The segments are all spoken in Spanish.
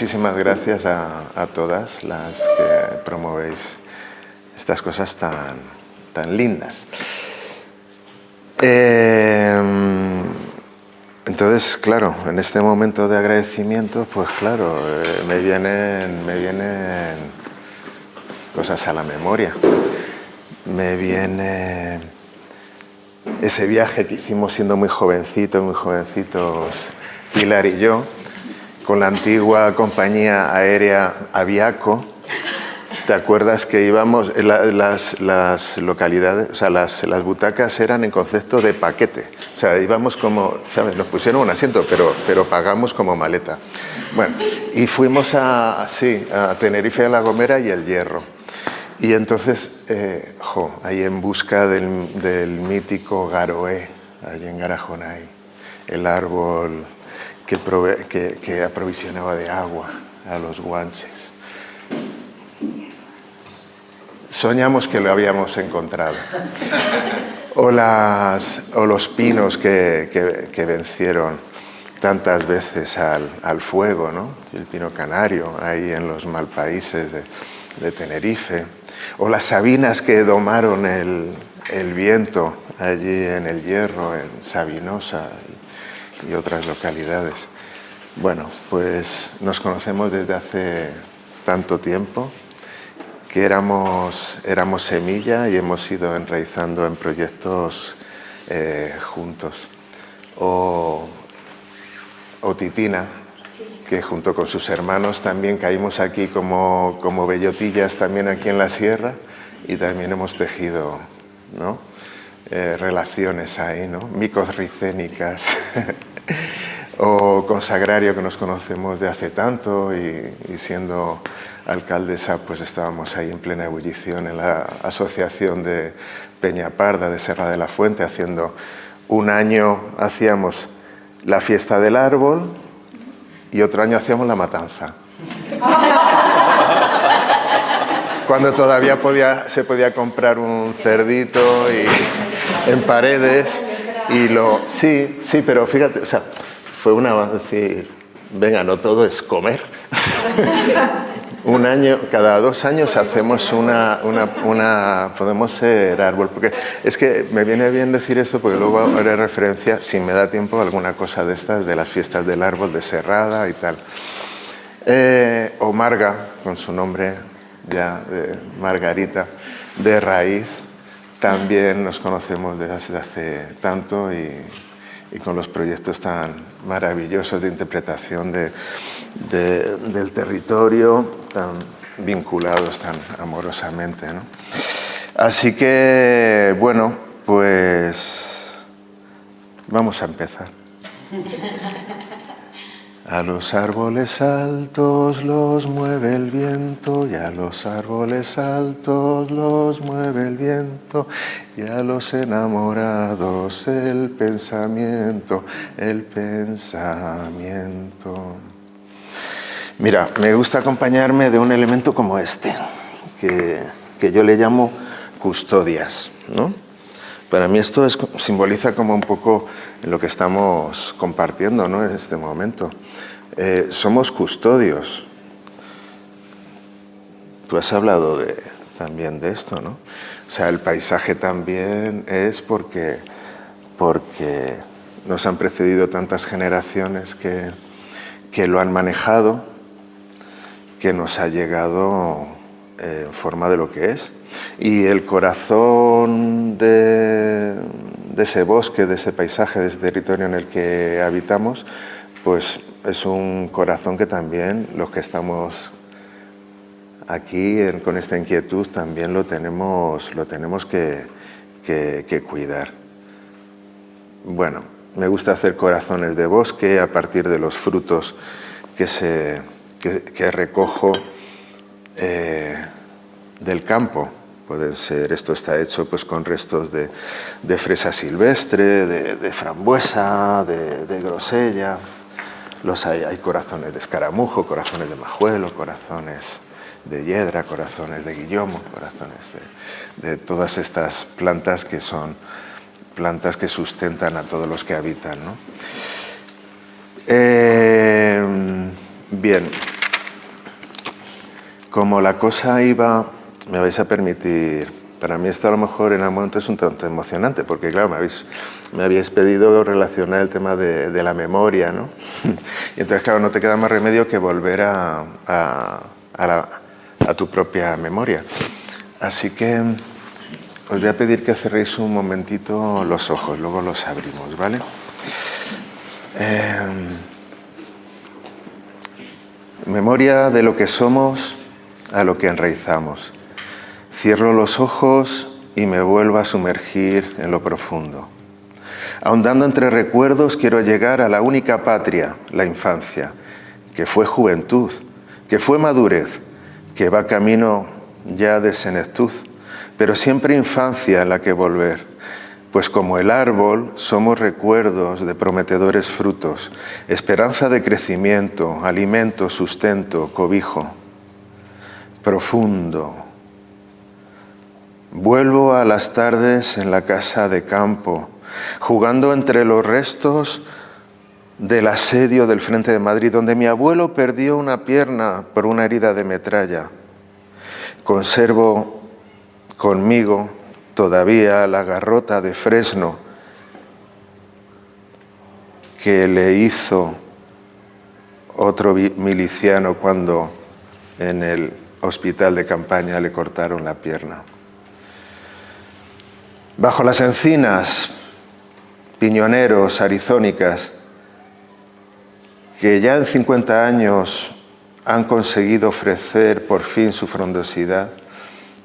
muchísimas gracias a todas las que promovéis estas cosas tan lindas. Entonces, claro, en este momento de agradecimiento, pues claro, me vienen cosas a la memoria. Me viene ese viaje que hicimos siendo muy jovencitos, Pilar y yo, con la antigua compañía aérea Aviaco. ¿Te acuerdas que íbamos, las localidades, o sea, las butacas eran en concepto de paquete? O sea, íbamos como, ¿sabes? Nos pusieron un asiento, pero pagamos como maleta. Bueno, y fuimos a Tenerife, a La Gomera y El Hierro. Y entonces, ahí en busca del mítico Garoé, allí en Garajonay, el árbol que aprovisionaba de agua a los guanches. Soñamos que lo habíamos encontrado. O los pinos que vencieron tantas veces al fuego, ¿no? El pino canario, ahí en los Malpaíses de Tenerife. O las sabinas que domaron el viento allí en El Hierro, en Sabinosa y otras localidades. Bueno, pues nos conocemos desde hace tanto tiempo que éramos semilla y hemos ido enraizando en proyectos juntos. O Titina, que junto con sus hermanos también caímos aquí como bellotillas también aquí en la sierra y también hemos tejido, ¿no? Relaciones ahí, ¿no? Micosricénicas. O con Sagrario, que nos conocemos de hace tanto y siendo alcaldesa, pues estábamos ahí en plena ebullición en la asociación de Peñaparda de Serra de la Fuente, haciendo un año hacíamos la fiesta del árbol y otro año hacíamos la matanza. Cuando todavía se podía comprar un cerdito en Paredes y sí, pero fíjate, o sea, fue un avance, venga, no todo es comer. Un año, cada 2 años hacemos podemos ser árbol, porque es que me viene bien decir esto porque luego haré referencia, si me da tiempo, a alguna cosa de estas, de las fiestas del árbol de Serrada y tal. O Marga, con su nombre ya de Margarita, de raíz, también nos conocemos desde hace tanto y con los proyectos tan maravillosos de interpretación del territorio, tan vinculados tan amorosamente, ¿no? Así que, bueno, pues vamos a empezar. A los árboles altos los mueve el viento, y a los árboles altos los mueve el viento, y a los enamorados el pensamiento. Mira, me gusta acompañarme de un elemento como este, que yo le llamo custodias, ¿no? Para mí esto simboliza como un poco lo que estamos compartiendo, ¿no? En este momento. Somos custodios. Tú has hablado también de esto, ¿no? O sea, el paisaje también es porque nos han precedido tantas generaciones que lo han manejado, que nos ha llegado en forma de lo que es. Y el corazón de ese bosque, de ese paisaje, de ese territorio en el que habitamos, pues es un corazón que también los que estamos aquí con esta inquietud también lo tenemos que cuidar. Bueno, me gusta hacer corazones de bosque a partir de los frutos que recojo del campo. Pueden ser, esto está hecho pues con restos de fresa silvestre, de frambuesa, de grosella. Hay corazones de escaramujo, corazones de majuelo, corazones de hiedra, corazones de guillomo, corazones de todas estas plantas que son plantas que sustentan a todos los que habitan, ¿no? Bien, como la cosa iba, me vais a permitir, para mí esto a lo mejor en algún momento es un tanto emocionante, porque claro, me habíais pedido relacionar el tema de la memoria, ¿no? Y entonces, claro, no te queda más remedio que volver a tu propia memoria. Así que os voy a pedir que cerréis un momentito los ojos, luego los abrimos, ¿vale? Memoria de lo que somos a lo que enraizamos. Cierro los ojos y me vuelvo a sumergir en lo profundo. Ahondando entre recuerdos quiero llegar a la única patria, la infancia, que fue juventud, que fue madurez, que va camino ya de senectud, pero siempre infancia en la que volver. Pues como el árbol somos recuerdos de prometedores frutos, esperanza de crecimiento, alimento, sustento, cobijo. Profundo. Vuelvo a las tardes en la casa de campo, jugando entre los restos del asedio del Frente de Madrid, donde mi abuelo perdió una pierna por una herida de metralla. Conservo conmigo todavía la garrota de fresno que le hizo otro miliciano cuando en el hospital de campaña le cortaron la pierna. Bajo las encinas, piñoneros, arizónicas, que ya en 50 años han conseguido ofrecer por fin su frondosidad,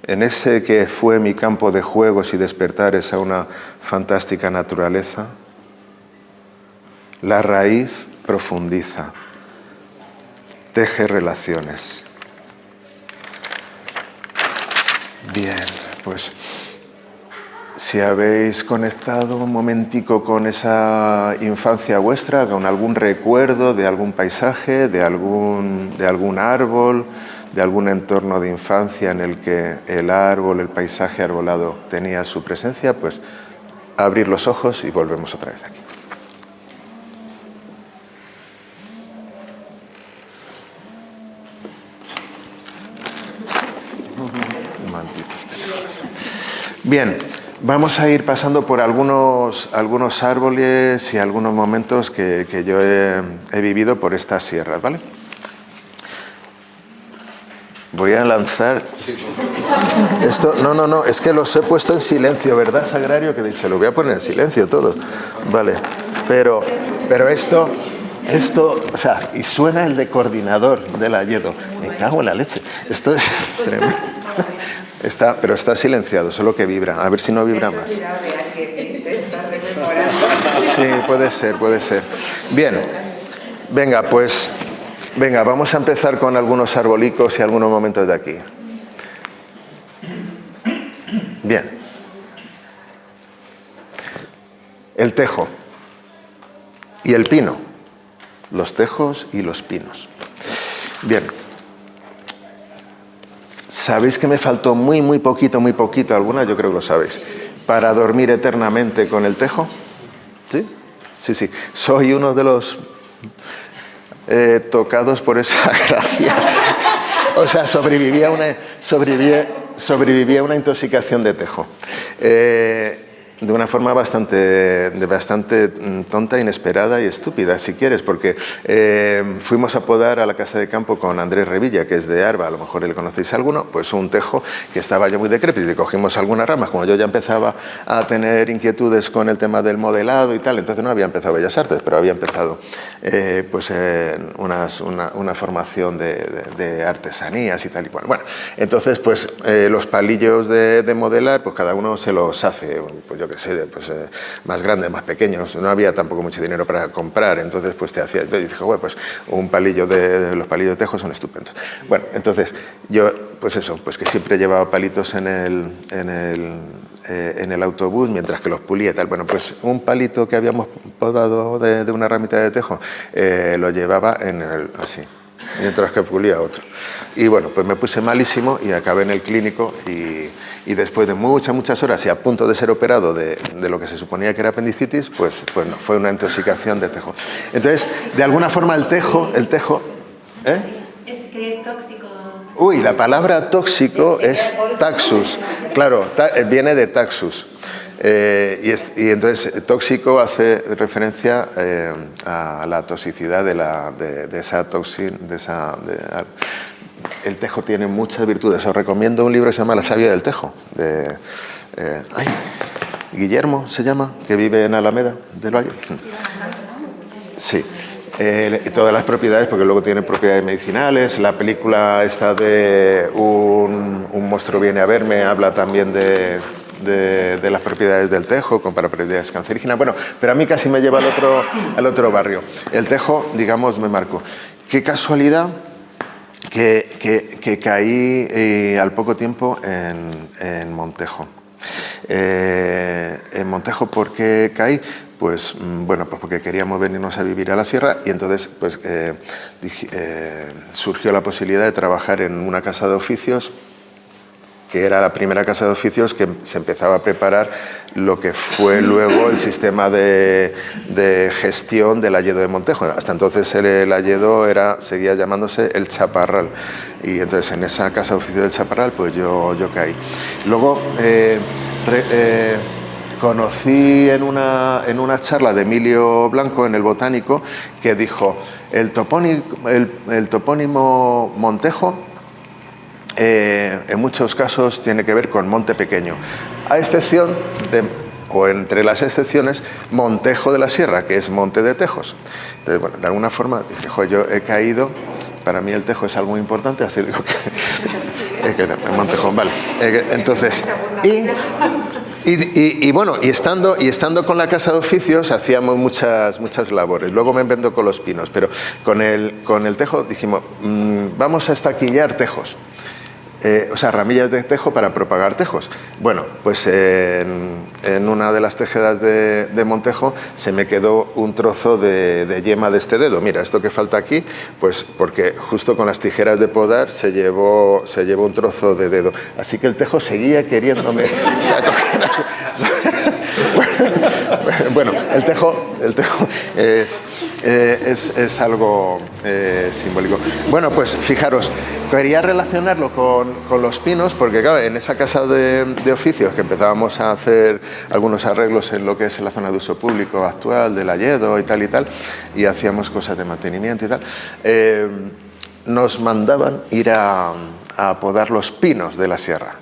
en ese que fue mi campo de juegos y despertares a una fantástica naturaleza, la raíz profundiza, teje relaciones. Bien, pues si habéis conectado un momentico con esa infancia vuestra, con algún recuerdo de algún paisaje, de algún árbol, de algún entorno de infancia en el que el árbol, el paisaje arbolado tenía su presencia, pues abrir los ojos y volvemos otra vez aquí. Bien, vamos a ir pasando por algunos árboles y algunos momentos que yo he vivido por estas sierras, ¿vale? Voy a lanzar... Esto, no, es que los he puesto en silencio, ¿verdad, Sagrario? Que dice, lo voy a poner en silencio todo. Vale, pero esto, o sea, y suena el de coordinador del Ayedo. Me cago en la leche. Esto es tremendo. Pero está silenciado, solo que vibra. A ver si no vibra más. Sí, puede ser. Bien, venga, pues... Venga, vamos a empezar con algunos arbolicos y algunos momentos de aquí. Bien. El tejo y el pino. Los tejos y los pinos. Bien. ¿Sabéis que me faltó muy poquito, alguna? Yo creo que lo sabéis. Para dormir eternamente con el tejo. ¿Sí? Sí. Soy uno de los... tocados por esa gracia. O sea, sobreviví a una intoxicación de tejo. De una forma bastante tonta, inesperada y estúpida, si quieres, porque fuimos a podar a la casa de campo con Andrés Revilla, que es de Arba, a lo mejor le conocéis alguno, pues un tejo que estaba ya muy decrépito y cogimos algunas ramas, como yo ya empezaba a tener inquietudes con el tema del modelado y tal, entonces no había empezado Bellas Artes, pero había empezado una formación de artesanías y tal y cual. Bueno, entonces pues los palillos de modelar, pues cada uno se los hace, pues yo qué sé, pues, más grandes, más pequeños, no había tampoco mucho dinero para comprar, entonces pues te hacía, yo dije, bueno, pues los palillos de tejo son estupendos. Bueno, entonces yo, pues eso, pues que siempre llevaba palitos en el autobús mientras que los pulía y tal. Bueno, pues un palito que habíamos podado de una ramita de tejo lo llevaba así, mientras que pulía otro. Y bueno, pues me puse malísimo y acabé en el clínico y después de muchas horas y a punto de ser operado de lo que se suponía que era apendicitis, pues no, fue una intoxicación de tejo. Entonces, de alguna forma el tejo... Es que es tóxico. Uy, la palabra tóxico es taxus. Claro, viene de taxus. Y entonces tóxico hace referencia a la toxicidad de esa toxina. El tejo tiene muchas virtudes. Os recomiendo un libro que se llama La savia del tejo. Guillermo se llama, que vive en Alameda del Valle. Sí. Todas las propiedades, porque luego tiene propiedades medicinales. La película esta de un monstruo viene a verme habla también de las propiedades del tejo para propiedades cancerígenas. Bueno, pero a mí casi me lleva al otro barrio. El tejo, digamos, me marcó. Qué casualidad que caí al poco tiempo en Montejo. En Montejo, ¿por qué caí? Pues bueno, pues porque queríamos venirnos a vivir a la sierra y entonces pues surgió la posibilidad de trabajar en una casa de oficios, que era la primera casa de oficios que se empezaba a preparar lo que fue luego el sistema de gestión del hayedo de Montejo. Hasta entonces el hayedo seguía llamándose El Chaparral, y entonces en esa casa de oficios del Chaparral pues yo caí. Luego conocí en una charla de Emilio Blanco en el Botánico, que dijo el topónimo Montejo en muchos casos tiene que ver con monte pequeño, a excepción o entre las excepciones, Montejo de la Sierra, que es monte de tejos. Entonces, bueno, de alguna forma dije, yo he caído, para mí el tejo es algo muy importante, así digo que es que Montejo, vale. Entonces, bueno, y estando con la casa de oficios hacíamos muchas labores. Luego me invento con los pinos, pero con el tejo dijimos, vamos a estaquillar tejos. Ramillas de tejo para propagar tejos. Bueno, pues en una de las tejedas de Montejo se me quedó un trozo de yema de este dedo. Mira, esto que falta aquí, pues porque justo con las tijeras de podar se llevó un trozo de dedo. Así que el tejo seguía queriéndome. Bueno, el tejo es algo simbólico. Bueno, pues fijaros, quería relacionarlo con los pinos, porque claro, en esa casa de oficios que empezábamos a hacer algunos arreglos en lo que es la zona de uso público actual del hayedo y tal, y hacíamos cosas de mantenimiento y tal, nos mandaban ir a podar los pinos de la sierra,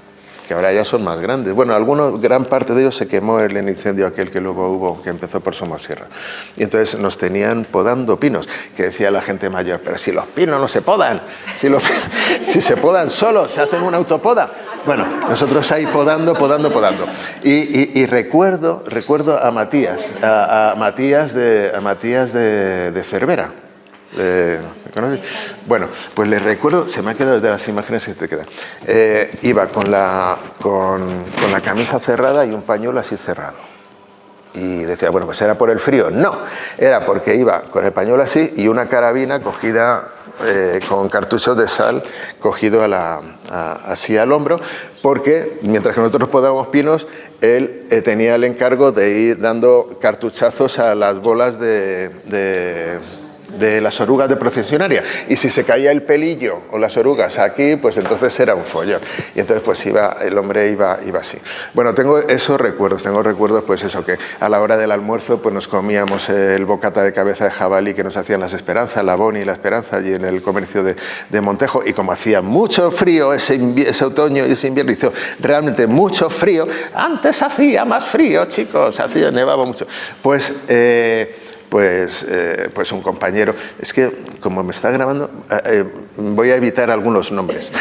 que ahora ya son más grandes. Bueno, gran parte de ellos se quemó en el incendio aquel que luego hubo, que empezó por Somosierra. Y entonces nos tenían podando pinos, que decía la gente mayor, pero si los pinos no se podan, si se podan solos, se hacen una autopoda. Bueno, nosotros ahí podando. Y recuerdo a Matías, a Matías de Cervera. ¿Conoces? Bueno, pues les recuerdo, se me ha quedado de las imágenes que te quedan. Iba con la camisa cerrada y un pañuelo así cerrado. Y decía, bueno, pues era por el frío. No, era porque iba con el pañuelo así y una carabina cogida con cartuchos de sal cogido así al hombro, porque mientras que nosotros podábamos pinos, él tenía el encargo de ir dando cartuchazos a las bolas de las orugas de procesionaria, y si se caía el pelillo o las orugas aquí, pues entonces era un follón, y entonces pues el hombre iba así. Bueno, tengo recuerdos pues eso, que a la hora del almuerzo pues nos comíamos el bocata de cabeza de jabalí que nos hacían las Esperanzas, la Boni y la Esperanza, allí en el comercio de Montejo, y como hacía mucho frío ese otoño y ese invierno, hizo realmente mucho frío. Antes hacía más frío, chicos, nevaba mucho. Pues un compañero, es que como me está grabando, voy a evitar algunos nombres.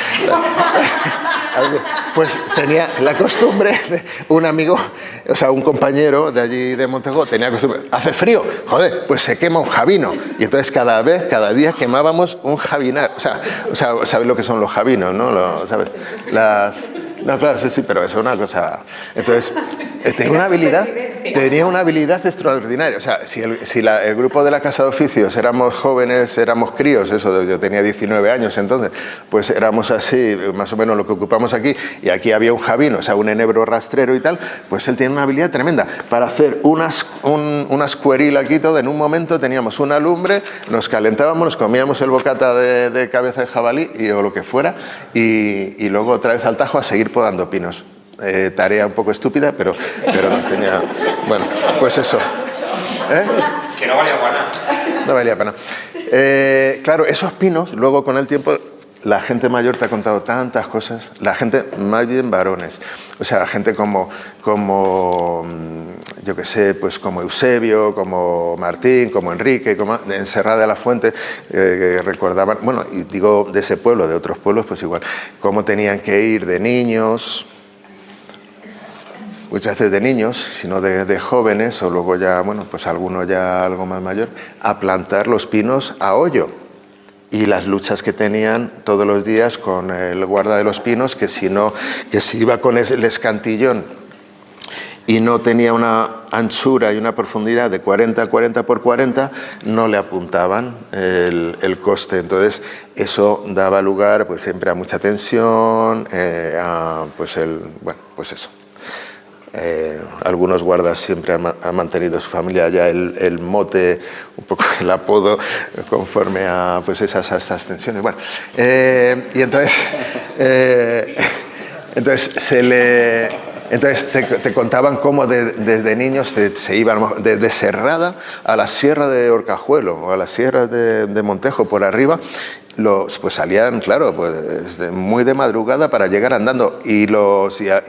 Pues tenía la costumbre, un amigo, un compañero de allí de Montejo, tenía la costumbre, hace frío, joder, pues se quema un jabino. Y entonces cada día quemábamos un jabinar. ¿Sabes lo que son los jabinos, no? ¿Sabes? No, claro, sí, pero es una cosa. Entonces, tengo una habilidad. tenía una habilidad extraordinaria. O sea, si el grupo de la Casa de Oficios éramos jóvenes, éramos críos, eso, yo tenía 19 años entonces, pues éramos así, más o menos lo que ocupamos aquí, y aquí había un jabino, o sea, un enebro rastrero y tal, pues él tiene una habilidad tremenda para hacer una escueril aquí todo. En un momento teníamos una lumbre, nos calentábamos, nos comíamos el bocata de cabeza de jabalí o lo que fuera, y luego otra vez al tajo a seguir podando pinos. Tarea un poco estúpida, pero nos tenía... Bueno, pues eso. Que no valía para nada. No valía para nada. Claro, esos pinos, luego con el tiempo, la gente mayor te ha contado tantas cosas, la gente, más bien varones, o sea, gente como yo qué sé, pues como Eusebio, como Martín, como Enrique, como en Serra de la Fuente, que recordaban, bueno, y digo de ese pueblo, de otros pueblos, pues igual, cómo tenían que ir de niños, muchas veces de niños, sino de jóvenes, o luego ya, bueno, pues alguno ya algo más mayor, a plantar los pinos a hoyo. Y las luchas que tenían todos los días con el guarda de los pinos, que si iba con el escantillón y no tenía una anchura y una profundidad de 40 por 40, no le apuntaban el coste. Entonces, eso daba lugar pues siempre a mucha tensión, pues eso. Algunos guardas siempre han mantenido su familia ya el mote, un poco el apodo, conforme a pues estas tensiones. Bueno, y entonces te contaban cómo desde niños se iban de Serrada a la Sierra de Horcajuelo o a la Sierra de Montejo por arriba. Pues salían, claro, pues muy de madrugada para llegar andando, y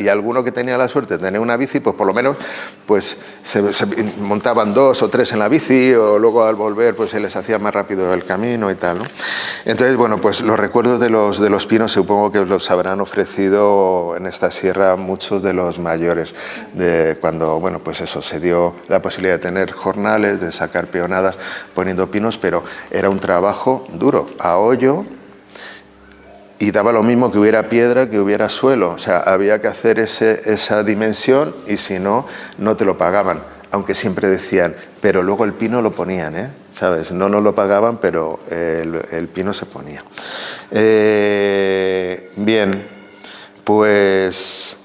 alguno que tenía la suerte de tener una bici, pues por lo menos pues se montaban 2 o 3 en la bici, o luego al volver pues se les hacía más rápido el camino y tal, ¿no? Entonces, bueno, pues los recuerdos de los pinos supongo que los habrán ofrecido en esta sierra muchos de los mayores, de cuando, bueno, pues eso, se dio la posibilidad de tener jornales, de sacar peonadas poniendo pinos, pero era un trabajo duro, a hoyo, y daba lo mismo que hubiera piedra que hubiera suelo. O sea, había que hacer esa dimensión, y si no, no te lo pagaban. Aunque siempre decían, pero luego el pino lo ponían, ¿sabes? No nos lo pagaban, pero el pino se ponía. Bien, pues...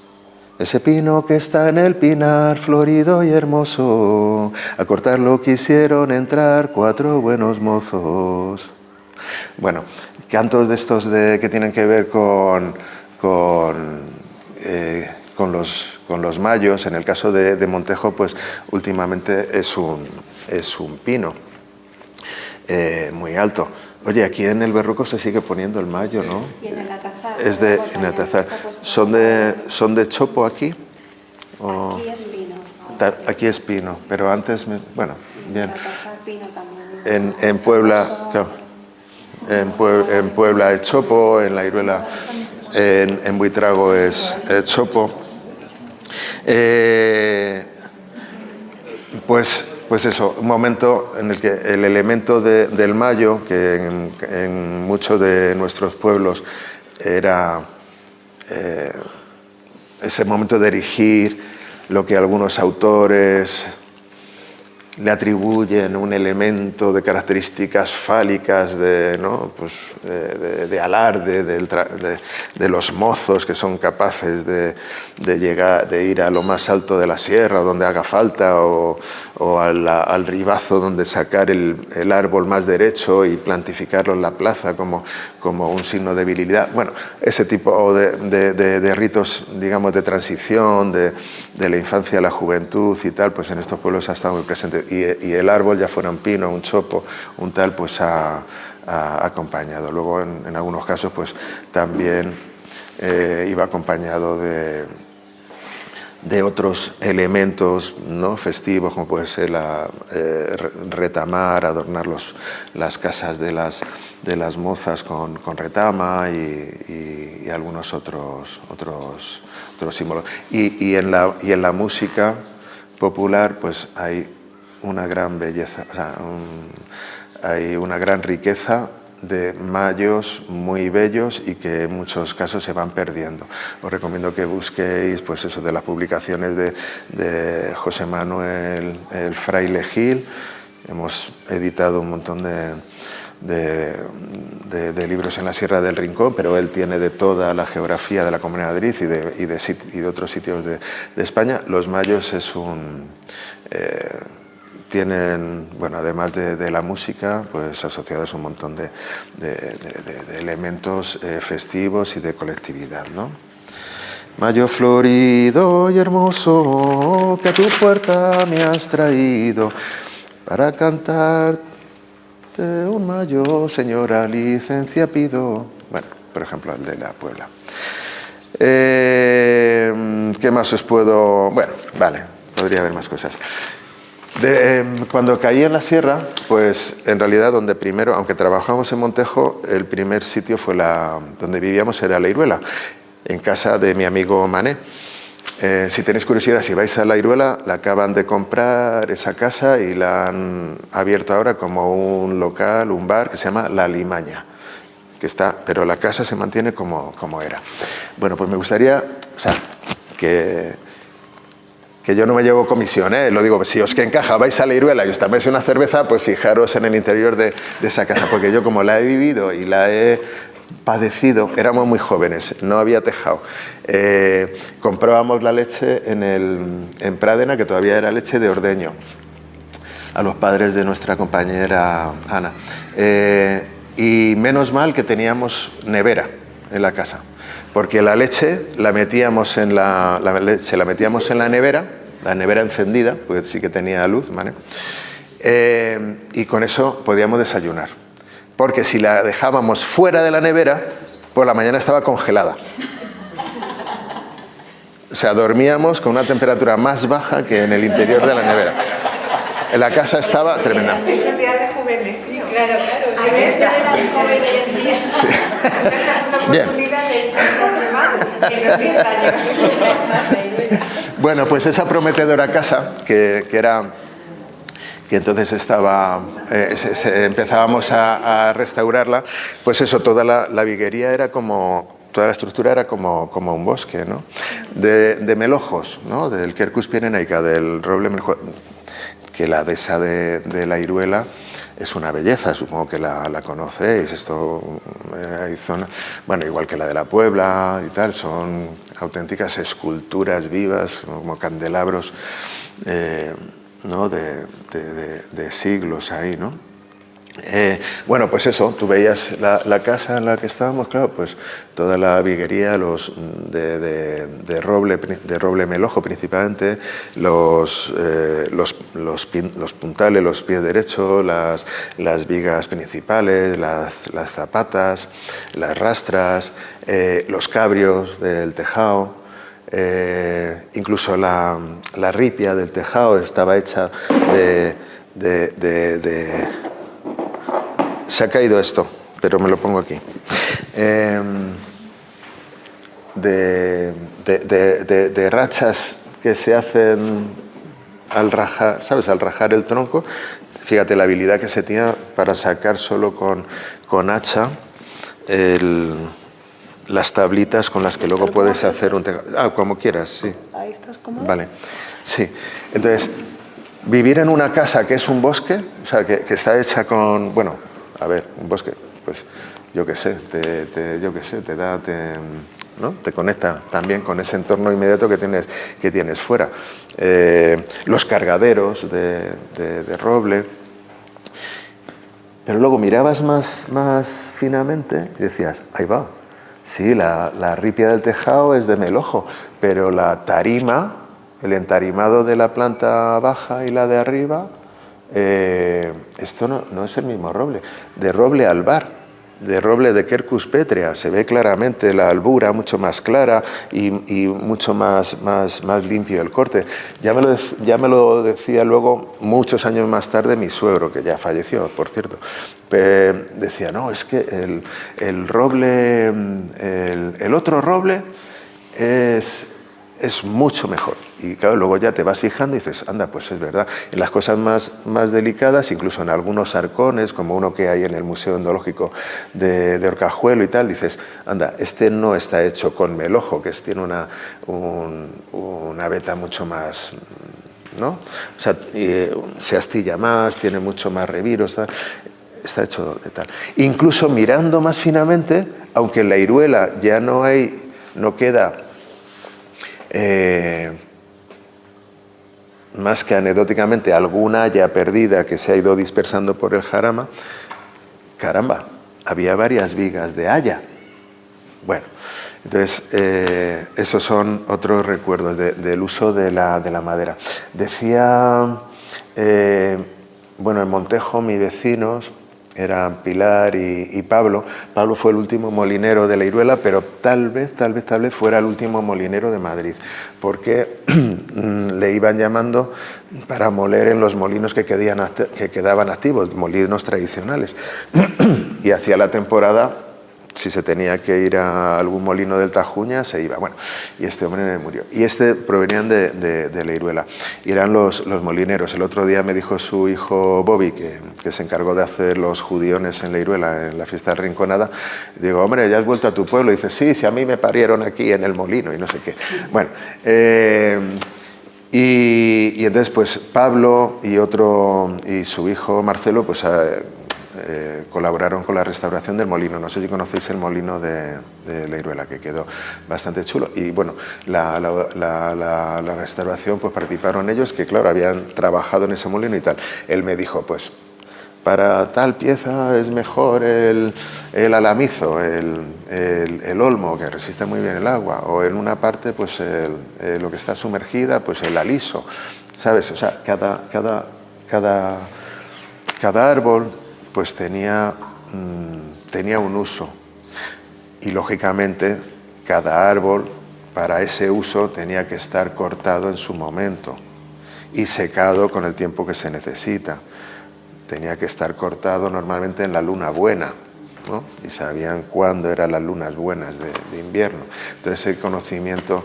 Ese pino que está en el pinar, florido y hermoso, a cortarlo quisieron entrar 4 buenos mozos. Bueno, cantos de estos que tienen que ver con los mayos. En el caso de Montejo, pues últimamente es un pino muy alto. Oye, aquí en el Berruco se sigue poniendo el mayo, ¿no? Y en el Atazar. En el Atazar. ¿Son de chopo aquí? ¿O? Aquí es pino. Aquí es pino, pero antes, bueno, bien. En el Atazar pino también. En Puebla, claro. En Puebla es chopo, en La Iruela, en Buitrago es chopo. Pues eso, un momento en el que el elemento del mayo, que en muchos de nuestros pueblos era ese momento de erigir lo que algunos autores le atribuyen un elemento de características fálicas, pues, de alarde, de los mozos que son capaces de ir a lo más alto de la sierra, donde haga falta, o al ribazo donde sacar el árbol más derecho y plantificarlo en la plaza como un signo de virilidad. Bueno, ese tipo de ritos, digamos, de transición, de la infancia a la juventud y tal, pues en estos pueblos ha estado muy presente. Y el árbol, ya fuera un pino, un chopo, un tal, pues ha acompañado. Luego, en algunos casos, pues también iba acompañado de otros elementos, ¿no?, festivos, como puede ser retamar, adornar las casas de las mozas con retama y algunos otros símbolos. Y en la música popular, pues hay una gran belleza, o sea, hay una gran riqueza de mayos muy bellos y que en muchos casos se van perdiendo. Os recomiendo que busquéis pues eso, de las publicaciones de José Manuel el Fraile Gil. Hemos editado un montón de libros en la Sierra del Rincón, pero él tiene de toda la geografía de la Comunidad de Madrid y de otros sitios de España. Los mayos es tienen, bueno, además de la música, pues asociados un montón de elementos festivos y de colectividad, ¿no? Mayo florido y hermoso, que a tu puerta me has traído para cantarte un mayo, señora, licencia pido. Bueno, por ejemplo, el de la Puebla. ¿Qué más os puedo...? Bueno, vale, podría haber más cosas. Cuando caí en la sierra, pues en realidad donde primero, aunque trabajamos en Montejo, el primer sitio fue donde vivíamos era La Iruela, en casa de mi amigo Mané. Si tenéis curiosidad, si vais a La Iruela, la acaban de comprar esa casa y la han abierto ahora como un local, un bar que se llama La Limaña, pero la casa se mantiene como era. Bueno, pues me gustaría, o sea, que yo no me llevo comisión, lo digo, si os que encaja, vais a La Iruela y os tomáis una cerveza, pues fijaros en el interior de esa casa, porque yo como la he vivido y la he padecido, éramos muy jóvenes, no había tejado. Comprábamos la leche en Pradena, que todavía era leche de ordeño, a los padres de nuestra compañera Ana. Y menos mal que teníamos nevera en la casa, porque la leche la metíamos en la nevera encendida, porque sí que tenía luz, ¿vale? Y con eso podíamos desayunar, porque si la dejábamos fuera de la nevera, por la mañana estaba congelada. O sea, dormíamos con una temperatura más baja que en el interior de la nevera. En la casa estaba tremenda. Esto te ha rejuvenecido. Claro. A ver, ya eras joven hoy en día. Sí. Una segunda oportunidad de pasar más, que no 10 años. Bueno, pues esa prometedora casa, que entonces empezábamos a restaurarla, pues eso, toda la viguería era toda la estructura era como un bosque, ¿no? De melojos, ¿no? Del Quercus pyrenaica, del roble melojos, que la dehesa de La Iruela es una belleza, supongo que la conocéis. Hay zonas, bueno, igual que la de la Puebla y tal, son auténticas esculturas vivas, como candelabros, ¿no? de siglos ahí, ¿no? Bueno, pues eso, tú veías la casa en la que estábamos, claro, pues toda la viguería de roble melojo principalmente, los puntales, los pies derechos, las vigas principales, las zapatas, las rastras, los cabrios del tejado. Incluso la ripia del tejado estaba hecha se ha caído esto, pero me lo pongo aquí. De rachas que se hacen al rajar, ¿sabes? Al rajar el tronco. Fíjate la habilidad que se tenía para sacar solo con hacha las tablitas con las que luego puedes hacer un tejado. Como quieras, sí. Ahí estás cómodo. Vale, sí. Entonces, vivir en una casa que es un bosque, o sea, que está hecha con, bueno, a ver, un bosque, pues yo qué sé, ¿no? Te conecta también con ese entorno inmediato que tienes fuera. Los cargaderos de roble. Pero luego mirabas más finamente y decías, ahí va, sí, la ripia del tejado es de melojo, pero la tarima, el entarimado de la planta baja y la de arriba, esto no es el mismo roble. De roble albar, de roble de Quercus pétrea, se ve claramente la albura mucho más clara y mucho más limpio el corte. Ya me lo decía luego, muchos años más tarde, mi suegro, que ya falleció, por cierto. Decía, no, es que el roble, el otro roble es es mucho mejor. Y claro, luego ya te vas fijando y dices, anda, pues es verdad. En las cosas más delicadas, incluso en algunos arcones, como uno que hay en el Museo Etnológico de Orcajuelo y tal, dices, anda, este no está hecho con melojo, que tiene una veta mucho más, ¿no? O sea, se astilla más, tiene mucho más reviros, tal. Está hecho de tal. Incluso mirando más finamente, aunque en la Iruela ya no queda más que anecdóticamente alguna haya perdida que se ha ido dispersando por el jarama, caramba, había varias vigas de haya. Bueno, entonces esos son otros recuerdos del uso de la madera. Decía, bueno, en Montejo mis vecinos eran Pilar y Pablo. Pablo fue el último molinero de la Iruela, pero tal vez fuera el último molinero de Madrid, porque le iban llamando para moler en los molinos que quedaban activos, molinos tradicionales. Y hacia la temporada, si se tenía que ir a algún molino del Tajuña, se iba. Bueno, y este hombre murió. Y provenían de la Iruela. Y eran los molineros. El otro día me dijo su hijo Bobby, que se encargó de hacer los judiones en la Iruela, en la fiesta de Rinconada. Digo, hombre, ¿ya has vuelto a tu pueblo? Y dice, sí, a mí me parieron aquí en el molino y no sé qué. Bueno, y entonces pues Pablo y su hijo Marcelo, pues colaboraron con la restauración del molino. No sé si conocéis el molino de la Iruela, que quedó bastante chulo. Y bueno, la restauración, pues participaron ellos, que claro, habían trabajado en ese molino y tal. Él me dijo, pues para tal pieza es mejor el alamizo, el olmo, que resiste muy bien el agua, o en una parte, pues lo que está sumergida, pues el aliso, ¿sabes? O sea, cada árbol pues tenía un uso, y lógicamente cada árbol para ese uso tenía que estar cortado en su momento y secado con el tiempo que se necesita. Tenía que estar cortado normalmente en la luna buena, ¿no? Y sabían cuándo eran las lunas buenas de invierno. Entonces el conocimiento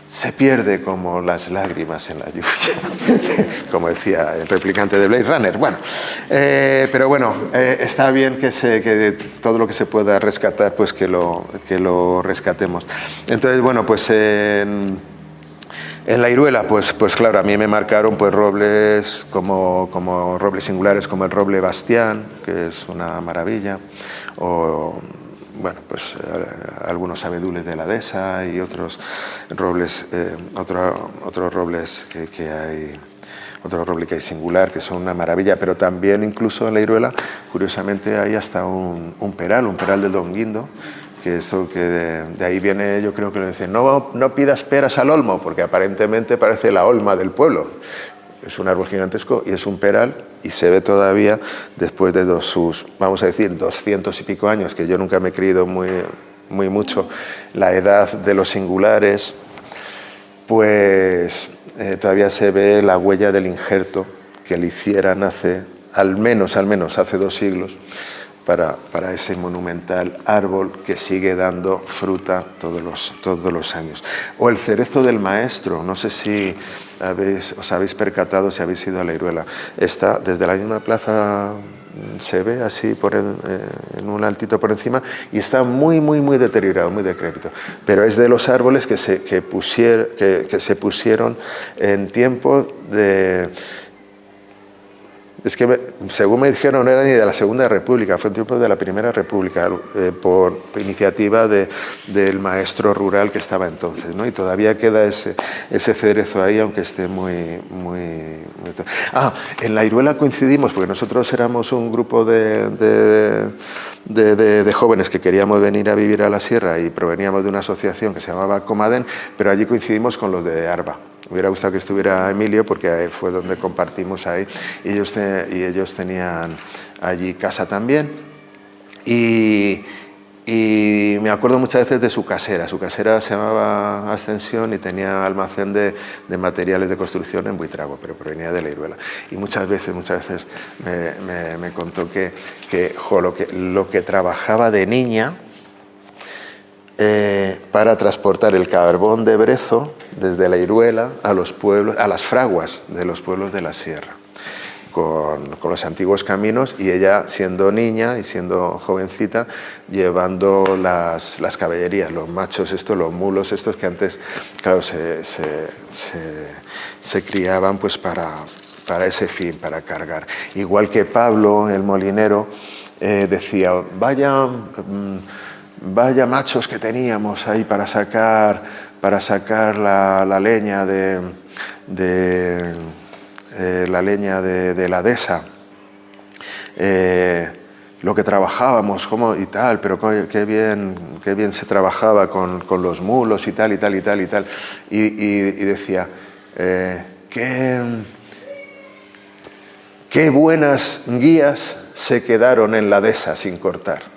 se pierde como las lágrimas en la lluvia, como decía el replicante de Blade Runner. Bueno, pero bueno, está bien que todo lo que se pueda rescatar, pues que lo rescatemos. Entonces, bueno, pues en la Iruela, pues claro, a mí me marcaron pues robles como robles singulares, como el roble Bastián, que es una maravilla, o bueno, pues algunos abedules de la dehesa y otros robles, otros robles que hay, otro roble que hay singular, que son una maravilla, pero también incluso en la Iruela, curiosamente, hay hasta un peral del Don Guindo, que eso que de ahí viene, yo creo que lo dicen, no pidas peras al olmo, porque aparentemente parece la olma del pueblo. Es un árbol gigantesco y es un peral, y se ve todavía después de sus, vamos a decir, 200 y pico años, que yo nunca me he creído muy mucho la edad de los singulares, pues todavía se ve la huella del injerto que le hicieran al menos hace 2 siglos, para ese monumental árbol que sigue dando fruta todos los años. O el cerezo del maestro, no sé si os habéis percatado, si habéis ido a la Iruela. Está desde la misma plaza, se ve así en un altito por encima, y está muy deteriorado, muy decrépito. Pero es de los árboles que se pusieron en tiempo de... Es que, según me dijeron, no era ni de la Segunda República, fue en tiempo de la Primera República, por iniciativa del maestro rural que estaba entonces, ¿no? Y todavía queda ese cerezo ahí, aunque esté muy... en la Iruela coincidimos, porque nosotros éramos un grupo de jóvenes que queríamos venir a vivir a la sierra y proveníamos de una asociación que se llamaba Comaden, pero allí coincidimos con los de Arba. Me hubiera gustado que estuviera Emilio, porque fue donde compartimos ahí, y ellos tenían allí casa también, y me acuerdo muchas veces de su casera. Su casera se llamaba Ascensión y tenía almacén de materiales de construcción en Buitrago, pero provenía de la Iruela. Y muchas veces me contó que lo que trabajaba de niña, para transportar el carbón de brezo desde la Iruela a los pueblos, a las fraguas de los pueblos de la sierra, con los antiguos caminos, y ella siendo niña y siendo jovencita llevando las caballerías, los machos estos, los mulos estos que antes, claro, se criaban pues para ese fin, para cargar. Igual que Pablo, el molinero, decía, vaya machos que teníamos ahí para sacar la leña de la dehesa, lo que trabajábamos, cómo y tal, pero qué bien se trabajaba con los mulos y tal, y decía, qué buenas guías se quedaron en la dehesa sin cortar.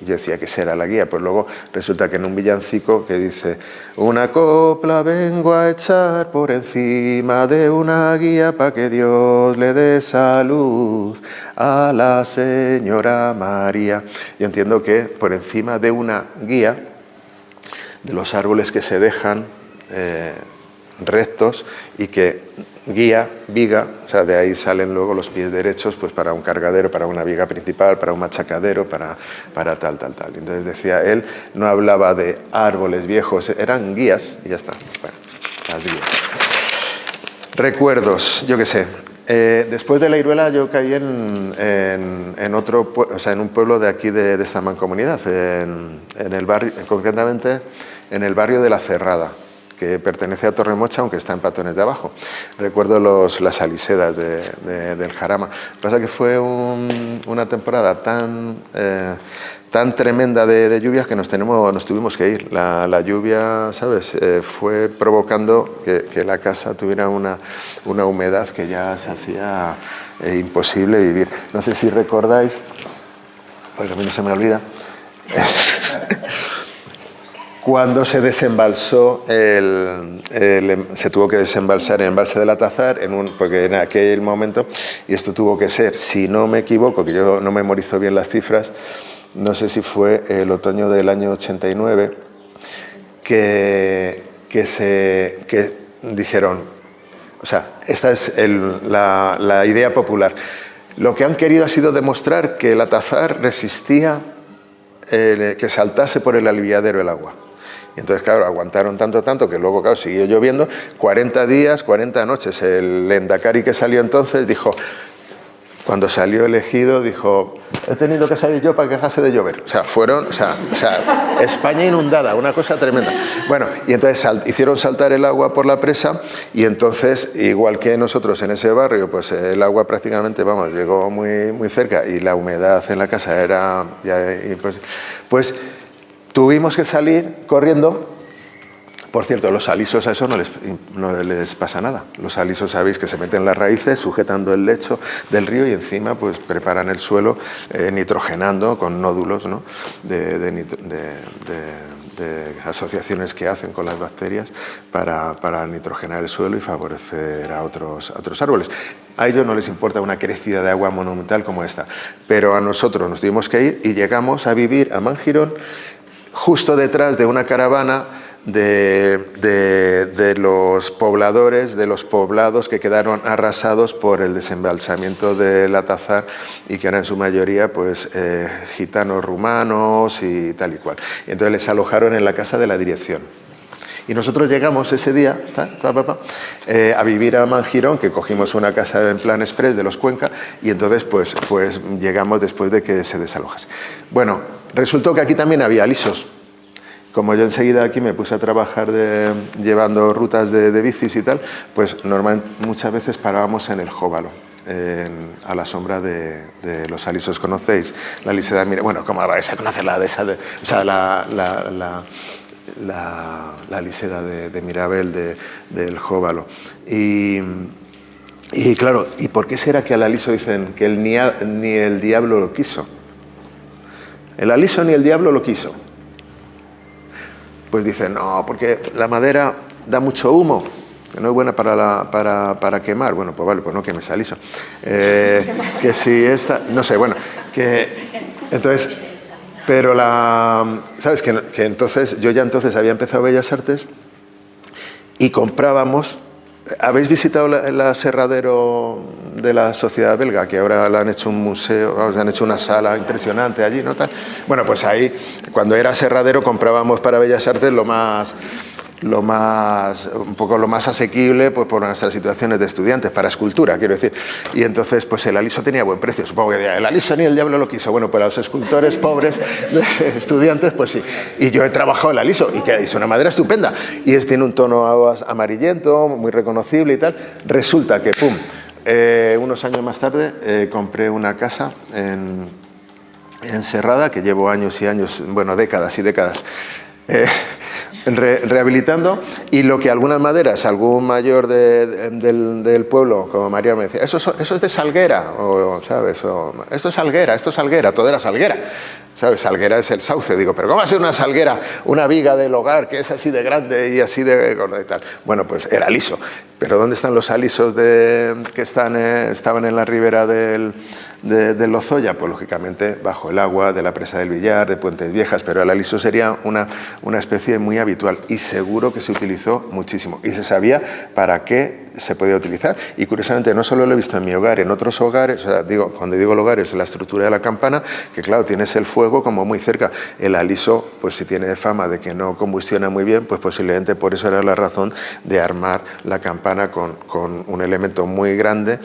Y yo decía que esa era la guía, pues luego resulta que en un villancico que dice, una copla vengo a echar por encima de una guía para que Dios le dé salud a la señora María. Yo entiendo que por encima de una guía, de los árboles que se dejan rectos y que guía, viga, o sea, de ahí salen luego los pies derechos pues para un cargadero, para una viga principal, para un machacadero, para tal. Entonces decía, él no hablaba de árboles viejos, eran guías y ya está. Bueno, las guías. Recuerdos, yo qué sé. Después de la Iruela yo caí en otro, o sea, en un pueblo de aquí de esta mancomunidad, en el barrio, concretamente en el barrio de La Cerrada, que pertenece a Torremocha, aunque está en Patones de Abajo. Recuerdo las alisedas del Jarama. Lo que pasa es que fue una temporada tan tremenda de lluvias que nos tuvimos que ir. La lluvia, ¿sabes?, fue provocando que la casa tuviera una humedad que ya se hacía imposible vivir. No sé si recordáis, porque a mí no se me olvida, cuando se desembalsó, se tuvo que desembalsar el embalse del Atazar, porque en aquel momento, y esto tuvo que ser, si no me equivoco, que yo no memorizo bien las cifras, no sé si fue el otoño del año 89, que dijeron, o sea, esta es la idea popular. Lo que han querido ha sido demostrar que el Atazar resistía que saltase por el aliviadero el agua. Y entonces, claro, aguantaron tanto que luego, claro, siguió lloviendo, 40 días, 40 noches. El Lendakari que salió entonces dijo, cuando salió elegido, dijo, he tenido que salir yo para que dejase de llover. O sea, España inundada, una cosa tremenda. Bueno, y entonces hicieron saltar el agua por la presa, y entonces, igual que nosotros en ese barrio, pues el agua prácticamente, llegó muy, muy cerca, y la humedad en la casa era ya imposible. Pues tuvimos que salir corriendo. Por cierto, los alisos a eso no les pasa nada. Los alisos, sabéis que se meten las raíces sujetando el lecho del río y encima pues preparan el suelo nitrogenando con nódulos, ¿no?, de asociaciones que hacen con las bacterias para nitrogenar el suelo y favorecer a otros árboles. A ellos no les importa una crecida de agua monumental como esta, pero a nosotros nos tuvimos que ir y llegamos a vivir a Mangirón justo detrás de una caravana de los pobladores, de los poblados que quedaron arrasados por el desembalsamiento del Atazar, y que eran en su mayoría pues gitanos rumanos y tal y cual. Y entonces les alojaron en la casa de la dirección. Y nosotros llegamos ese día a vivir a Mangirón, que cogimos una casa en plan express de los Cuenca, y entonces pues llegamos después de que se desalojase. Bueno, resultó que aquí también había alisos. Como yo enseguida aquí me puse a trabajar llevando rutas de bicis y tal, pues muchas veces parábamos en el Jóbalo, a la sombra de los alisos. ¿Conocéis la aliseda? Bueno, ¿cómo vais a conocer la aliseda de Mirabel del Jóbalo? Y claro, ¿y por qué será que al aliso dicen que ni el diablo lo quiso? El aliso ni el diablo lo quiso. Pues dicen, no, porque la madera da mucho humo, que no es buena para quemar. Bueno, pues vale, pues no quemes aliso. Que si esta, no sé, bueno, que entonces, Pero ¿sabes? Que entonces, yo ya entonces había empezado Bellas Artes y comprábamos. ¿Habéis visitado el aserradero de la Sociedad Belga? Que ahora le han hecho un museo, vamos, han hecho una sala impresionante allí, ¿no? Bueno, pues ahí, cuando era aserradero, comprábamos para Bellas Artes un poco lo más asequible, pues por nuestras situaciones de estudiantes, para escultura, quiero decir. Y entonces, pues el aliso tenía buen precio. Supongo que el aliso ni el diablo lo quiso. Bueno, para los escultores pobres, estudiantes, pues sí. Y yo he trabajado el aliso y que es una madera estupenda. Y tiene un tono amarillento, muy reconocible y tal. Resulta que, pum, unos años más tarde compré una casa en Serrada, que llevo años y años, bueno, décadas y décadas, rehabilitando, y lo que algunas maderas, algún mayor del pueblo, como María, me decía, eso es de Salguera, o, ¿sabes? O, esto es Salguera, todo era Salguera, ¿sabes? Salguera es el sauce. Digo, pero ¿cómo va a ser una salguera, una viga del hogar que es así de grande y así de gorda y tal? Bueno, pues era liso. Pero ¿dónde están los alisos que estaban en la ribera del Lozoya? Pues lógicamente bajo el agua de la presa del Villar, de Puentes Viejas, pero el aliso sería una especie muy habitual y seguro que se utilizó muchísimo y se sabía para qué se podía utilizar. Y curiosamente no solo lo he visto en mi hogar, en otros hogares, o sea, cuando digo el hogar es la estructura de la campana, que claro, tienes el fuego como muy cerca. El aliso, pues si tiene fama de que no combustiona muy bien, pues posiblemente por eso era la razón de armar la campana con un elemento muy grande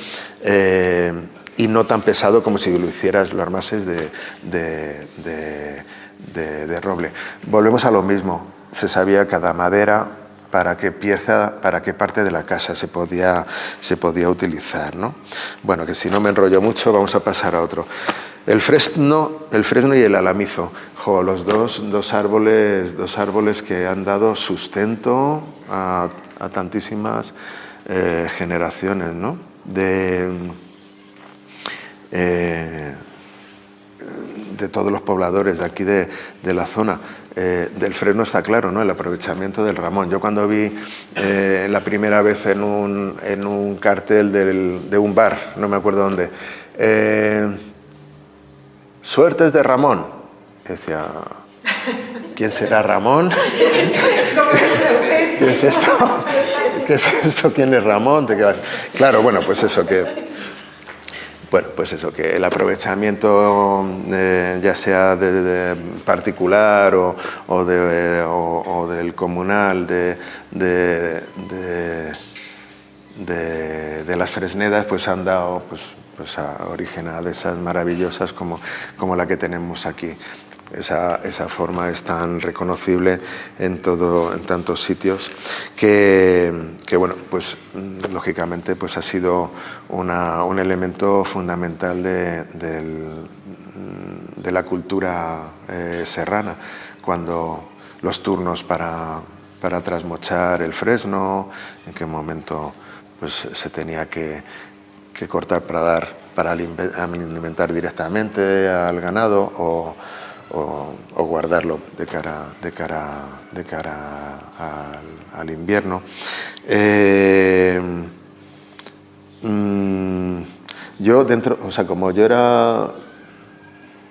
y no tan pesado como si lo hicieras, lo armases de roble. Volvemos a lo mismo. Se sabía cada madera para qué pieza, para qué parte de la casa se podía utilizar, ¿no? Bueno, que si no me enrollo mucho, vamos a pasar a otro. El fresno y el alamizo. Jo, los dos árboles que han dado sustento a tantísimas generaciones, ¿no? De todos los pobladores de aquí de la zona. Del fresno está claro, ¿no? El aprovechamiento del ramón. Yo cuando vi la primera vez en un cartel de un bar, no me acuerdo dónde, suertes de Ramón, decía, ¿quién será Ramón? ¿Qué es esto? ¿Qué es esto? ¿Quién es Ramón? ¿De qué vas? Claro, bueno, pues eso que el aprovechamiento, ya sea de particular o del comunal, de las fresnedas, pues han dado pues a origen a dehesas maravillosas como la que tenemos aquí. Esa forma es tan reconocible en tantos sitios que bueno, pues lógicamente pues ha sido un elemento fundamental de la cultura serrana, cuando los turnos para trasmochar el fresno, en qué momento pues se tenía que cortar para alimentar directamente al ganado o guardarlo de cara al invierno. Yo como yo era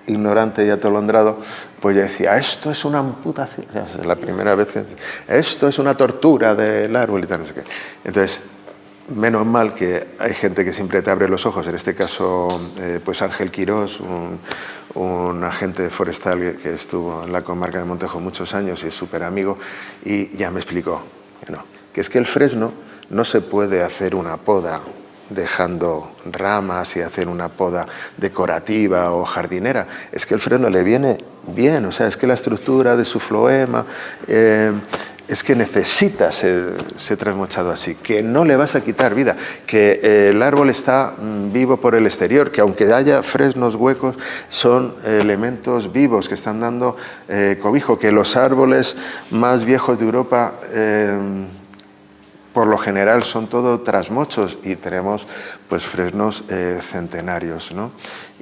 ignorante y atolondrado, pues yo decía, esto es una amputación, o sea, es la primera vez que esto es una tortura del árbol y tal, no sé qué. Entonces, menos mal que hay gente que siempre te abre los ojos, en este caso pues Ángel Quirós, un agente forestal que estuvo en la comarca de Montejo muchos años y es súper amigo, y ya me explicó que es que el fresno no se puede hacer una poda dejando ramas y hacer una poda decorativa o jardinera, es que el fresno le viene bien, o sea, es que la estructura de su floema es que necesita ser trasmochado así, que no le vas a quitar vida, que el árbol está vivo por el exterior, que aunque haya fresnos huecos, son elementos vivos que están dando cobijo, que los árboles más viejos de Europa por lo general son todo trasmochos y tenemos pues fresnos centenarios, ¿no?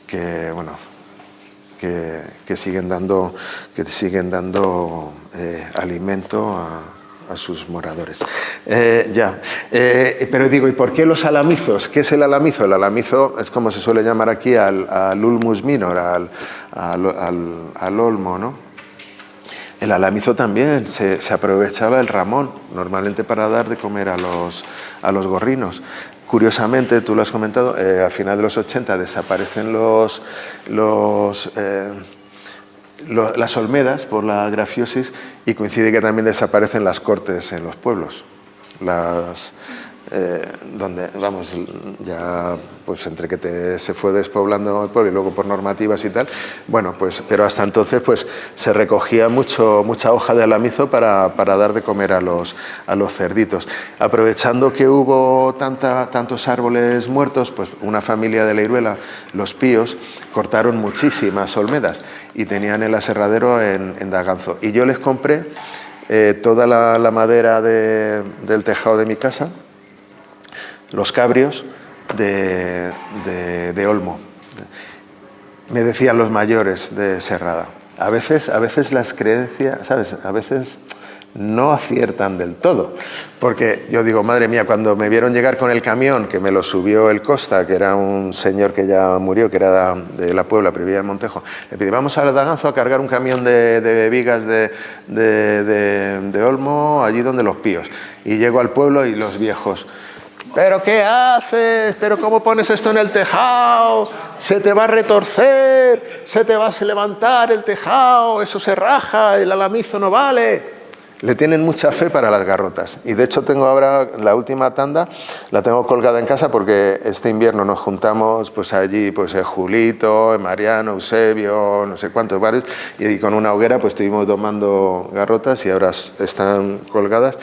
Que bueno, que siguen dando alimento moradores. Pero digo, ¿y por qué los alamizos? ¿Qué es el alamizo? El alamizo es como se suele llamar aquí al ulmus minor, al olmo, ¿no? El alamizo también se aprovechaba el ramón, normalmente para dar de comer a los gorrinos. Curiosamente, tú lo has comentado, a final de los 80 desaparecen las olmedas por la grafiosis y coincide que también desaparecen las cortes en los pueblos. Donde, vamos, ya pues entre que se fue despoblando el pueblo y luego por normativas y tal, bueno, pues, pero hasta entonces pues se recogía mucha hoja de alamizo para dar de comer a los cerditos. Aprovechando que hubo tantos árboles muertos, pues una familia de la Iruela, los Píos, cortaron muchísimas olmedas y tenían el aserradero en Daganzo. Y yo les compré toda la madera del tejado de mi casa, los cabrios de olmo. Me decían los mayores de Serrada. A veces las creencias, ¿sabes? A veces no aciertan del todo. Porque yo digo, madre mía, cuando me vieron llegar con el camión, que me lo subió el Costa, que era un señor que ya murió, que era de la Puebla, pero vivía en Montejo, le pedí, vamos a Daganzo a cargar un camión de vigas de olmo, allí donde los Píos. Y llego al pueblo y los viejos... ¿Pero qué haces? ¿Pero cómo pones esto en el tejado? Se te va a retorcer, se te va a levantar el tejado, eso se raja, el alamizo no vale. Le tienen mucha fe para las garrotas. Y de hecho tengo ahora la última tanda, la tengo colgada en casa porque este invierno nos juntamos pues allí, pues Julito, Mariano, Eusebio, no sé cuántos varios, y con una hoguera pues estuvimos domando garrotas y ahora están colgadas.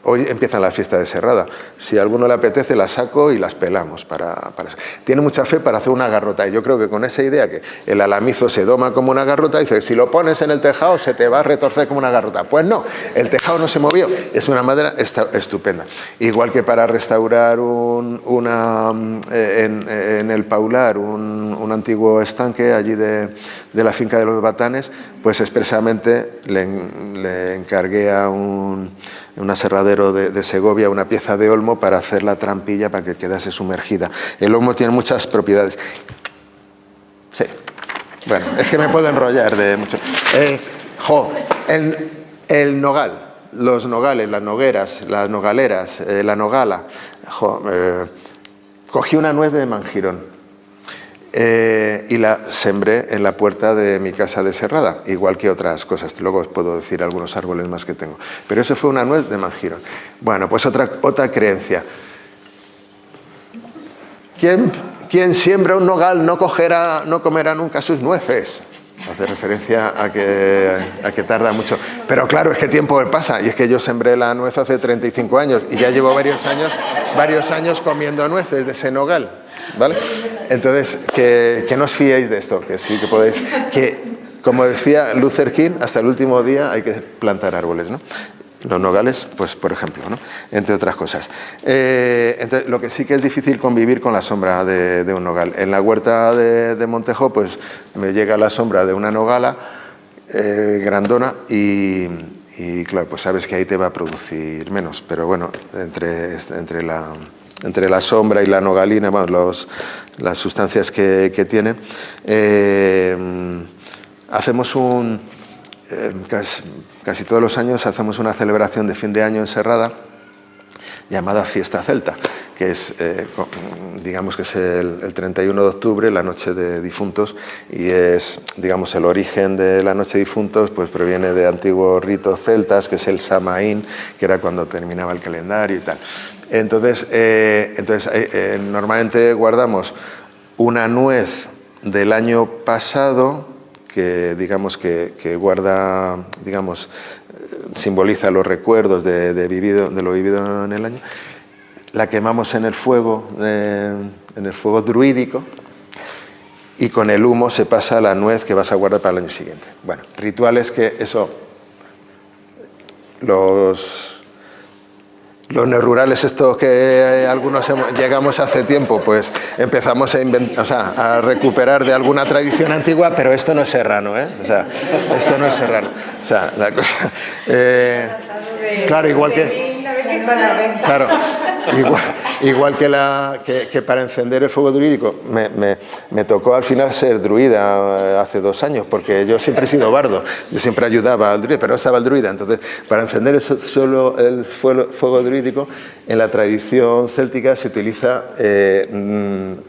Hoy empieza la fiesta de Serrada. Si a alguno le apetece, las saco y las pelamos para eso. Tiene mucha fe para hacer una garrota. Y yo creo que con esa idea que el alamizo se doma como una garrota, dice, si lo pones en el tejado se te va a retorcer como una garrota. Pues no, el tejado no se movió. Es una madera estupenda. Igual que para restaurar en el Paular un antiguo estanque allí de la finca de los Batanes, pues expresamente le encargué a un aserradero de Segovia una pieza de olmo para hacer la trampilla para que quedase sumergida. El olmo tiene muchas propiedades. Sí. Bueno, es que me puedo enrollar de mucho. El nogal, los nogales, las nogueras, las nogaleras, la nogala. Cogí una nuez de Mangirón. Y la sembré en la puerta de mi casa de Serrada, igual que otras cosas. Luego os puedo decir algunos árboles más que tengo. Pero eso fue una nuez de Mangirón. Bueno, pues otra creencia. Quien siembra un nogal no comerá nunca sus nueces. Hace referencia a que tarda mucho. Pero claro, es que tiempo pasa. Y es que yo sembré la nuez hace 35 años y ya llevo varios años comiendo nueces de ese nogal. ¿Vale? Entonces, que no os fiéis de esto, que sí que podéis, que como decía Luther King, hasta el último día hay que plantar árboles, ¿no? Los nogales, pues por ejemplo, ¿no? Entre otras cosas. Entonces, lo que sí que es difícil convivir con la sombra de un nogal. En la huerta de Montejo, pues me llega la sombra de una nogala grandona y claro, pues sabes que ahí te va a producir menos, pero bueno, entre la sombra y la nogalina, bueno, las sustancias que tiene, hacemos casi todos los años hacemos una celebración de fin de año en Serrada llamada Fiesta Celta, que es, digamos que es el 31 de octubre, la noche de difuntos, y es, digamos, el origen de la noche de difuntos, pues proviene de antiguos ritos celtas, que es el Samaín, que era cuando terminaba el calendario y tal. Entonces normalmente guardamos una nuez del año pasado, que digamos que guarda, digamos, simboliza los recuerdos de lo vivido en el año. La quemamos en el fuego druídico, y con el humo se pasa la nuez que vas a guardar para el año siguiente. Bueno, rituales que eso Los neorurales, estos que algunos llegamos hace tiempo, pues empezamos a recuperar de alguna tradición antigua, pero esto no es serrano, ¿eh? O sea, esto no es serrano. O sea, la cosa... claro, igual que... Claro, igual que para encender el fuego druídico me tocó al final ser druida hace 2 años, porque yo siempre he sido bardo, yo siempre ayudaba al druida, pero no estaba el druida. Entonces, para encender solo el fuego druídico, en la tradición céltica se utiliza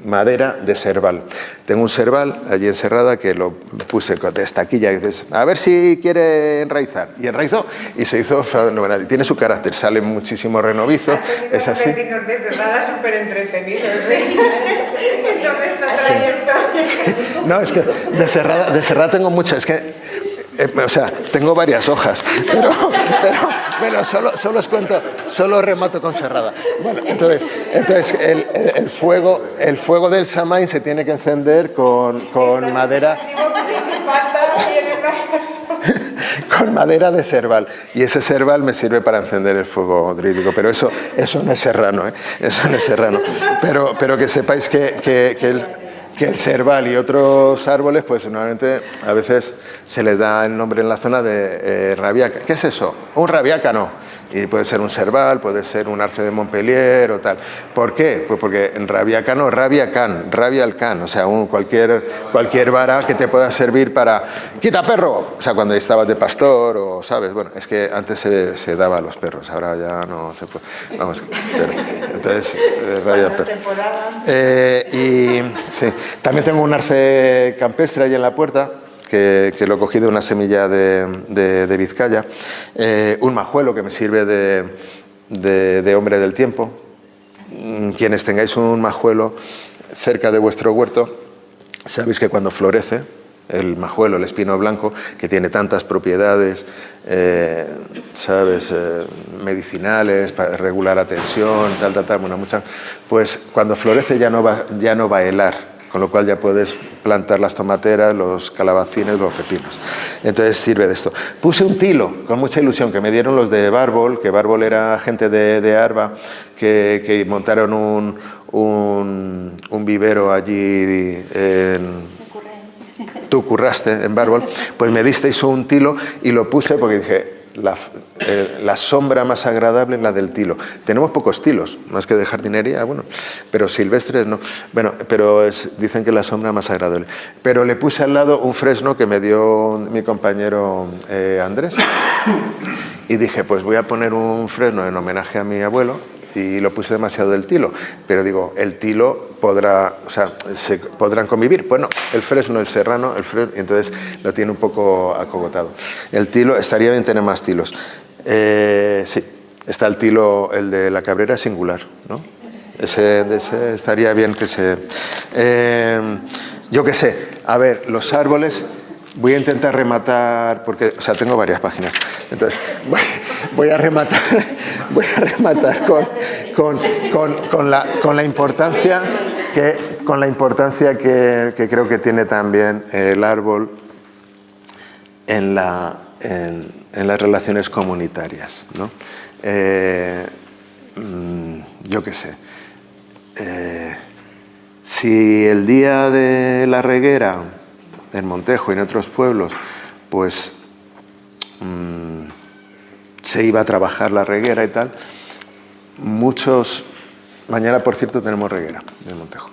madera de serval. Tengo un serval allí en Serrada que lo puse con estaquilla y dices, a ver si quiere enraizar. Y enraizó y se hizo fenomenal. Tiene su carácter, salen muchísimos renovizos. Es así. Vecinos de Serrada súper entretenidos, ¿eh? Entonces esta trayectoria. Sí. No, es que de Serrada tengo muchas. Es que o sea, tengo varias hojas, pero solo os cuento, solo remato con Serrada. Bueno, entonces el fuego del Samaín se tiene que encender con madera. Con madera de serval, y ese serval me sirve para encender el fuego druídico, pero eso no es serrano, ¿eh? Eso no es serrano, pero que sepáis que el serval y otros árboles, pues normalmente a veces se les da el nombre en la zona de rabiaca. ¿Qué es eso? Un rabiácano. Y puede ser un serval, puede ser un arce de Montpellier o tal. ¿Por qué? Pues porque en rabiácano, rabia al can, o sea, cualquier vara que te pueda servir para ¡quita perro! O sea, cuando estabas de pastor o, ¿sabes? Bueno, es que antes se daba a los perros, ahora ya no se puede. Vamos, pero, entonces, rabia al perro. Y sí, también tengo un arce campestre ahí en la puerta, que lo cogí de una semilla de Vizcaya, un majuelo que me sirve de hombre del tiempo. Quienes tengáis un majuelo cerca de vuestro huerto, sabéis que cuando florece el majuelo, el espino blanco, que tiene tantas propiedades, ¿sabes? Medicinales, para regular la tensión, bueno, muchas, pues cuando florece ya no va a helar. Con lo cual ya puedes plantar las tomateras, los calabacines, los pepinos. Entonces sirve de esto. Puse un tilo con mucha ilusión que me dieron los de Bárbol, que Bárbol era gente de Arba, que montaron un vivero allí tú curraste en Bárbol. Pues me disteis un tilo y lo puse porque dije, la sombra más agradable es la del tilo. Tenemos pocos tilos, más que de jardinería, bueno, pero silvestres no. Bueno, pero dicen que es la sombra más agradable. Pero le puse al lado un fresno que me dio mi compañero Andrés y dije, pues voy a poner un fresno en homenaje a mi abuelo, y lo puse demasiado del tilo, pero digo, el tilo se podrán convivir. Bueno, el fresno, el serrano, entonces lo tiene un poco acogotado. El tilo, estaría bien tener más tilos. Sí, está el tilo, el de la Cabrera singular, ¿no? Ese estaría bien que se... yo qué sé, a ver, los árboles... Voy a intentar rematar, porque, o sea, tengo varias páginas. Entonces, voy a rematar con la importancia que creo que tiene también el árbol en las relaciones comunitarias, ¿no? Yo qué sé. Si el día de la reguera en Montejo y en otros pueblos, pues se iba a trabajar la reguera y tal. Mañana, por cierto, tenemos reguera en Montejo.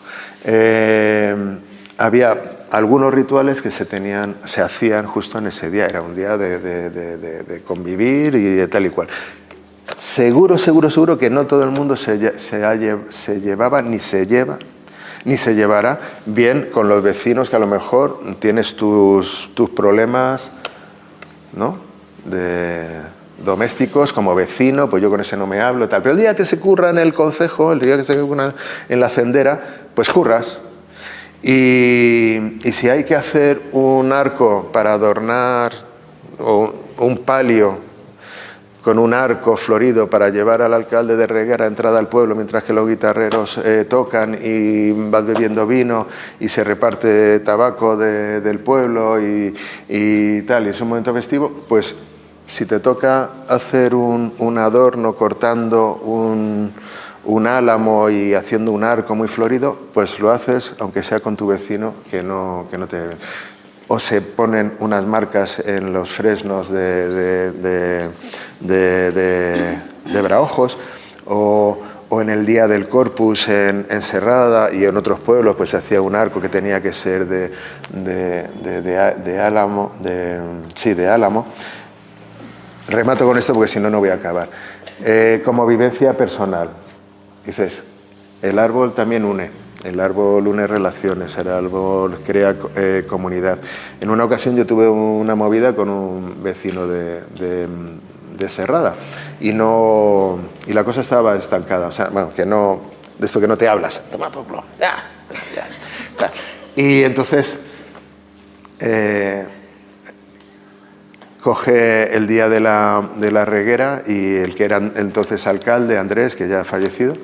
Había algunos rituales que se hacían justo en ese día. Era un día de convivir y de tal y cual. Seguro que no todo el mundo se llevaba ni se lleva ni se llevará bien con los vecinos, que a lo mejor tienes tus problemas, ¿no? Domésticos como vecino, pues yo con ese no me hablo, tal. Pero el día que se curra en el concejo, el día que se curra en la hacendera, pues curras. Y si hay que hacer un arco para adornar o un palio con un arco florido para llevar al alcalde de reguera a entrada al pueblo mientras que los guitarreros tocan y van bebiendo vino y se reparte tabaco del pueblo y tal, y es un momento festivo, pues Si te toca hacer un adorno cortando un álamo y haciendo un arco muy florido, pues lo haces aunque sea con tu vecino que no te... O se ponen unas marcas en los fresnos de Braojos, o en el día del Corpus en Serrada, y en otros pueblos pues se hacía un arco que tenía que ser de álamo, de álamo. Remato con esto porque si no, no voy a acabar. Como vivencia personal, dices, el árbol también une. El árbol une relaciones, el árbol crea comunidad. En una ocasión yo tuve una movida con un vecino de Serrada y la cosa estaba estancada. O sea, bueno, que no, de esto que no te hablas. Toma por culo. Ya. Y entonces coge el día de la reguera y el que era entonces alcalde, Andrés, que ya ha fallecido,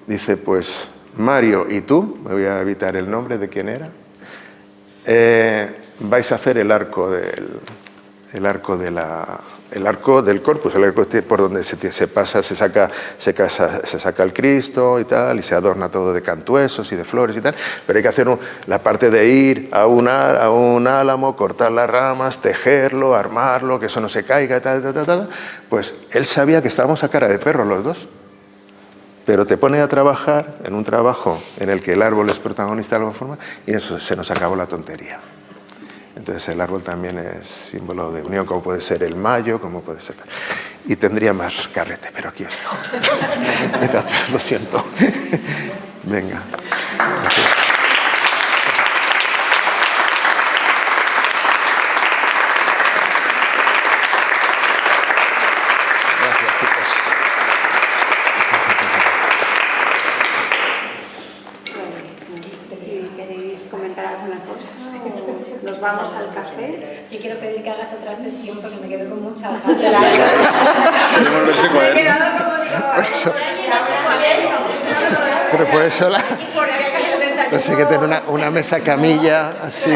dice, pues Mario y tú, me voy a evitar el nombre de quién era, vais a hacer el arco del Corpus, el arco por donde se pasa, se saca el Cristo y tal, y se adorna todo de cantuesos y de flores y tal, pero hay que hacer la parte de ir a un álamo, cortar las ramas, tejerlo, armarlo, que eso no se caiga y tal. Pues él sabía que estábamos a cara de perro los dos. Pero te pone a trabajar en un trabajo en el que el árbol es protagonista de alguna forma y eso se nos acabó la tontería. Entonces el árbol también es símbolo de unión, como puede ser el mayo, como puede ser... Y tendría más carrete, pero aquí os dejo. Venga, lo siento. Venga. Gracias. Vamos al café. Yo quiero pedir que hagas otra sesión porque me quedo con mucha ganas. Me he quedado como pero por eso sí que tener una mesa camilla así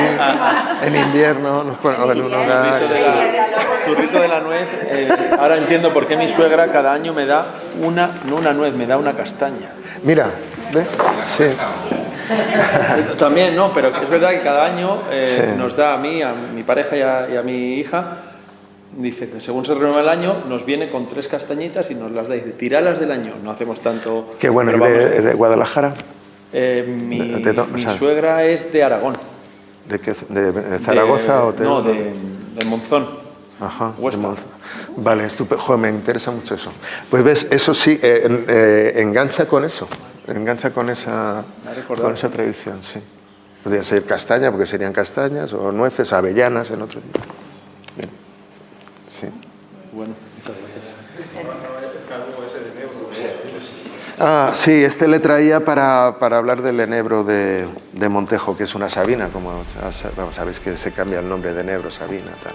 en invierno nos pone, en un hogar. Zurrito de la nuez. Ahora entiendo por qué mi suegra cada año me da no una nuez, me da una castaña. Mira, ¿ves? Sí. También, no, pero es verdad que cada año sí. Nos da a mí, a mi pareja y a mi hija, dice que según se renueva el año, nos viene con 3 castañitas y nos las da. Dice, tiralas del año, no hacemos tanto. Qué bueno, ¿de Guadalajara? Mi suegra es de Aragón. ¿De Zaragoza o de...? No, de Monzón. Ajá, Huesca. de Monzón. Vale, estupendo. Joder, me interesa mucho eso. Pues ves, eso sí, engancha con eso. Engancha con esa tradición, sí. Podría ser castaña, porque serían castañas, o nueces, avellanas en otro. Bien. Sí. Bueno, muchas Ah, gracias. sí, este le traía para hablar del enebro de Montejo, que es una sabina, como sabéis que se cambia el nombre de enebro, sabina, tal.